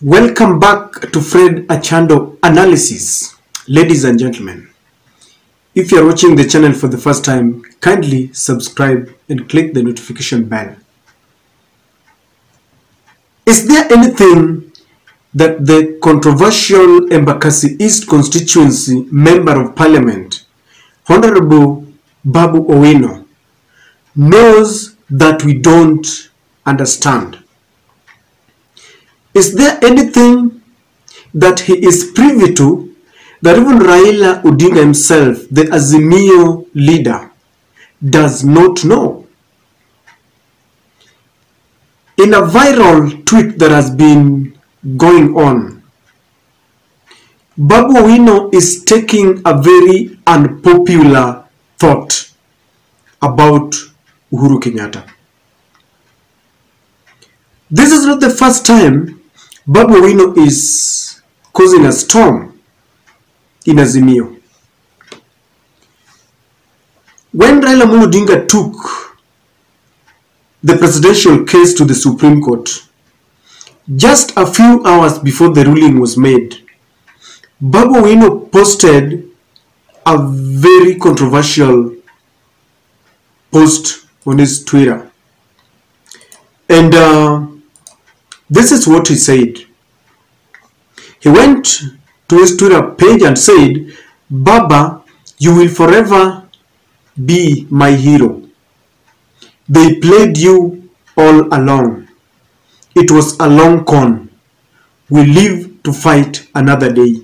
Welcome back to Fred Achando Analysis. Ladies and gentlemen, if you are watching the channel for the first time, kindly subscribe and click the notification bell. Is there anything that the controversial Embakasi East constituency Member of Parliament, Honorable Babu Owino, knows that we don't understand? Is there anything that he is privy to that even Raila Odinga himself, the Azimio leader, does not know? In a viral tweet that has been going on, Babu Owino is taking a very unpopular thought about Uhuru Kenyatta. This is not the first time Babu Owino is causing a storm in Azimio. When Raila Odinga took the presidential case to the Supreme Court, just a few hours before the ruling was made, Babu Owino posted a very controversial post on his Twitter. And this is what he said. He went to his Twitter page and said, "Baba, you will forever be my hero. They played you all along. It was a long con. We live to fight another day."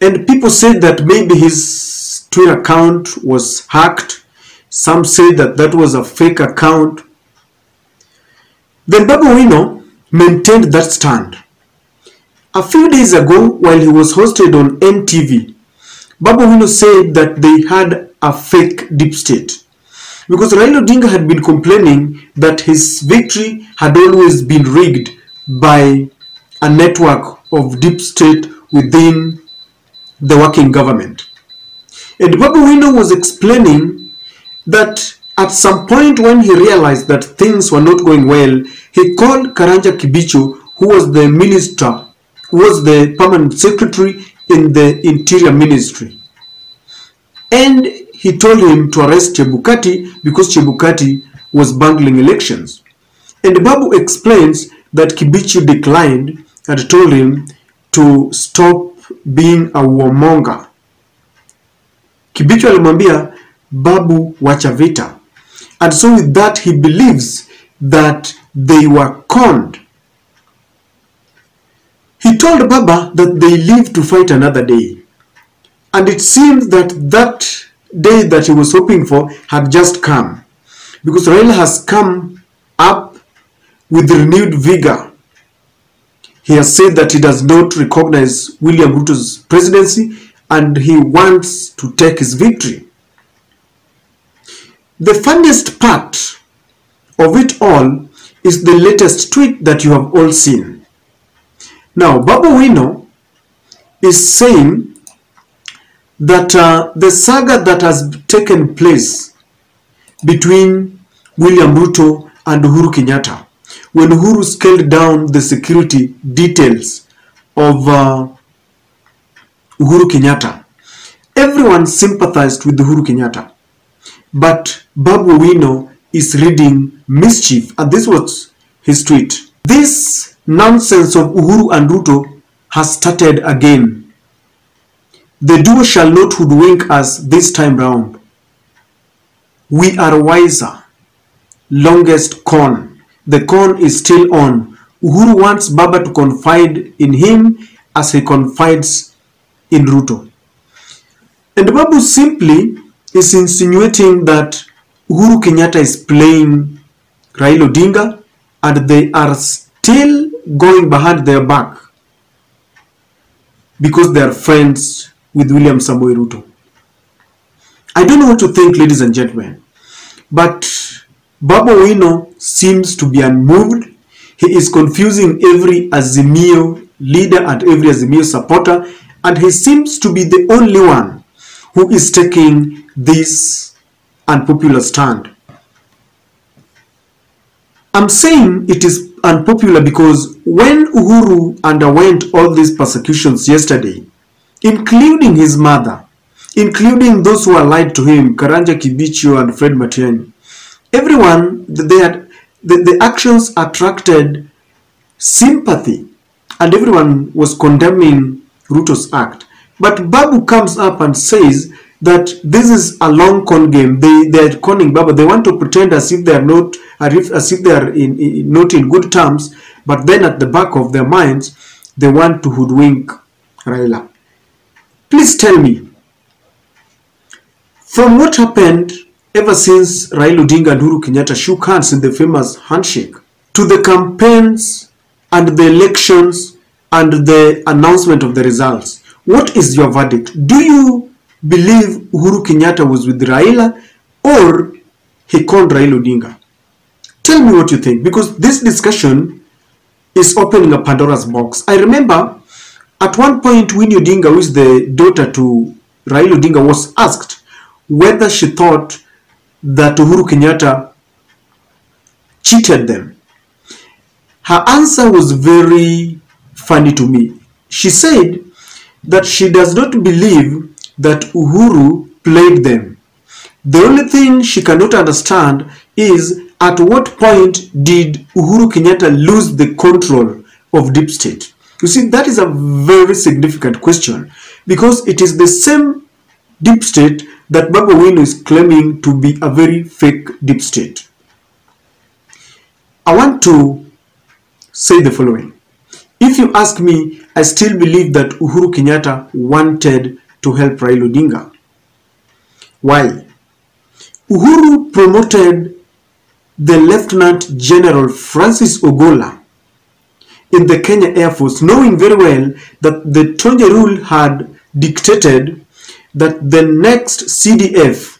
And people said that maybe his Twitter account was hacked. Some said that that was a fake account. Then Babu Owino maintained that stand. A few days ago, while he was hosted on NTV, Babu Owino said that they had a fake deep state, because Raila Odinga had been complaining that his victory had always been rigged by a network of deep state within the working government. And Babu Owino was explaining that at some point when he realized that things were not going well, he called Karanja Kibicho, who was the minister, who was the permanent secretary in the Interior Ministry. And he told him to arrest Chebukati because Chebukati was bungling elections. And Babu explains that Kibicho declined and told him to stop being a warmonger. Kibicho alimwambia Babu wacha vita. And so with that, he believes that they were conned. He told Baba that they live to fight another day. And it seems that that day that he was hoping for had just come, because Raila has come up with renewed vigor. He has said that he does not recognize William Ruto's presidency and he wants to take his victory. The funniest part of it all is the latest tweet that you have all seen. Now, Babu Owino is saying that the saga that has taken place between William Ruto and Uhuru Kenyatta, when Uhuru scaled down the security details of Uhuru Kenyatta, everyone sympathized with Uhuru Kenyatta. But Babu Owino is reading mischief, and this was his tweet. "This nonsense of Uhuru and Ruto has started again. The duo shall not hoodwink us this time round. We are wiser. Longest con. The con is still on. Uhuru wants Baba to confide in him as he confides in Ruto." And Babu simply is insinuating that Uhuru Kenyatta is playing Raila Odinga and they are still going behind their back because they are friends with William Samoei Ruto. I don't know what to think, ladies and gentlemen, but Babu Owino seems to be unmoved. He is confusing every Azimio leader and every Azimio supporter, and he seems to be the only one who is taking this unpopular stand. I'm saying it is unpopular because when Uhuru underwent all these persecutions yesterday, including his mother, including those who allied to him, Karanja Kibicho and Fred Matiang'i, everyone, the actions attracted sympathy, and everyone was condemning Ruto's act. But Babu comes up and says that this is a long con game. They are conning Babu. They want to pretend as if they are not, as if they are not in good terms, but then at the back of their minds, they want to hoodwink Raila. Please tell me, from what happened ever since Raila Odinga and Uhuru Kenyatta shook hands in the famous handshake, to the campaigns and the elections and the announcement of the results, what is your verdict? Do you believe Uhuru Kenyatta was with Raila or he called Raila Odinga? Tell me what you think, because this discussion is opening a Pandora's box. I remember at one point Winnie Odinga, who is the daughter to Raila Odinga, was asked whether she thought that Uhuru Kenyatta cheated them. Her answer was very funny to me. She said that she does not believe that Uhuru played them. The only thing she cannot understand is at what point did Uhuru Kenyatta lose the control of deep state? You see, that is a very significant question because it is the same deep state that Babu Owino is claiming to be a very fake deep state. I want to say the following. If you ask me, I still believe that Uhuru Kenyatta wanted to help Raila Odinga. Why? Uhuru promoted the Lieutenant General Francis Ogola in the Kenya Air Force, knowing very well that the Tonje rule had dictated that the next CDF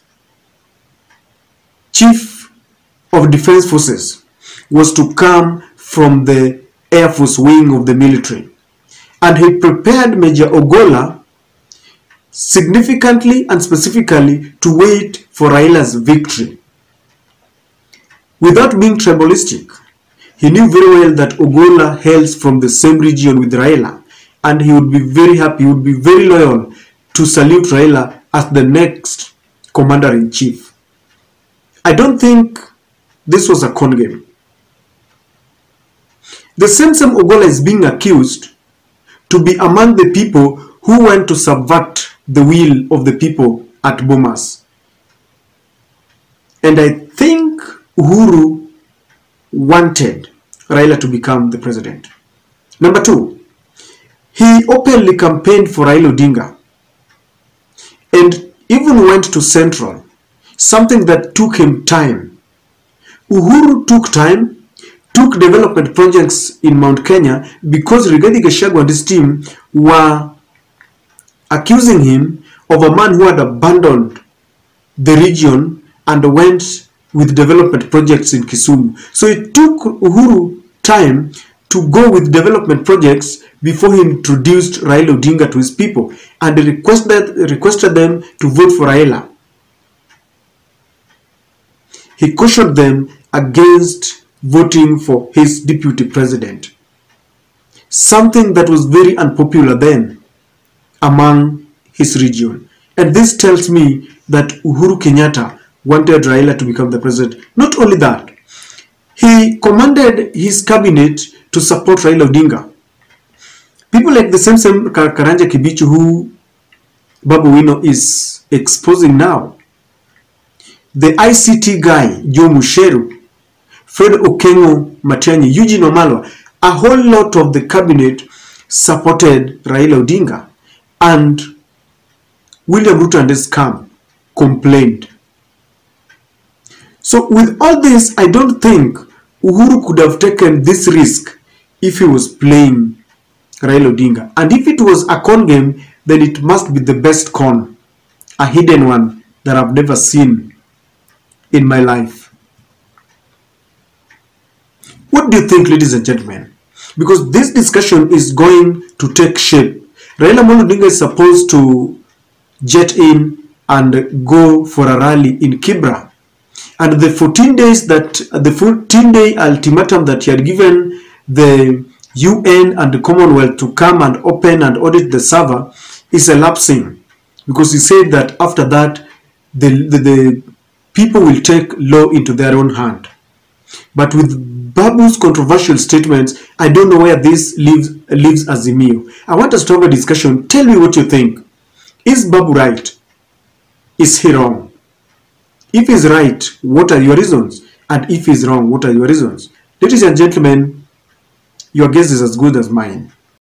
Chief of Defense Forces was to come from the Air Force wing of the military. And he prepared Major Ogola significantly and specifically to wait for Raila's victory. Without being tribalistic, he knew very well that Ogola hails from the same region with Raila, and he would be very happy, he would be very loyal to salute Raila as the next commander-in-chief. I don't think this was a con game. The same Ogola is being accused to be among the people who went to subvert the will of the people at Bomas. And I think Uhuru wanted Raila to become the president. Number two, he openly campaigned for Raila Odinga and even went to Central, something that took him time. Uhuru took time, took development projects in Mount Kenya because Rigathi Gachagua and his team were accusing him of a man who had abandoned the region and went with development projects in Kisumu. So it took Uhuru time to go with development projects before he introduced Raila Odinga to his people and requested them to vote for Raila. He cautioned them against voting for his deputy president, something that was very unpopular then among his region. And this tells me that Uhuru Kenyatta wanted Raila to become the president. Not only that, he commanded his cabinet to support Raila Odinga. People like the same Karanja Kibicho who Babu Owino is exposing now, the ICT guy, Joe Musheru, Fred Okengo Matiang'i, Eugene Wamalwa, a whole lot of the cabinet supported Raila Odinga, and William Ruto and his camp complained. So with all this, I don't think Uhuru could have taken this risk if he was playing Raila Odinga. And if it was a con game, then it must be the best con, a hidden one that I've never seen in my life. What do you think, ladies and gentlemen? Because this discussion is going to take shape. Raila Odinga is supposed to jet in and go for a rally in Kibera. And the 14 days that the 14-day ultimatum that he had given the UN and the Commonwealth to come and open and audit the server is elapsing, because he said that after that the people will take law into their own hand. But with Babu's controversial statements, I don't know where this leaves Azimio. I want us to have a discussion. Tell me what you think. Is Babu right? Is he wrong? If he's right, what are your reasons? And if he's wrong, what are your reasons? Ladies and gentlemen, your guess is as good as mine.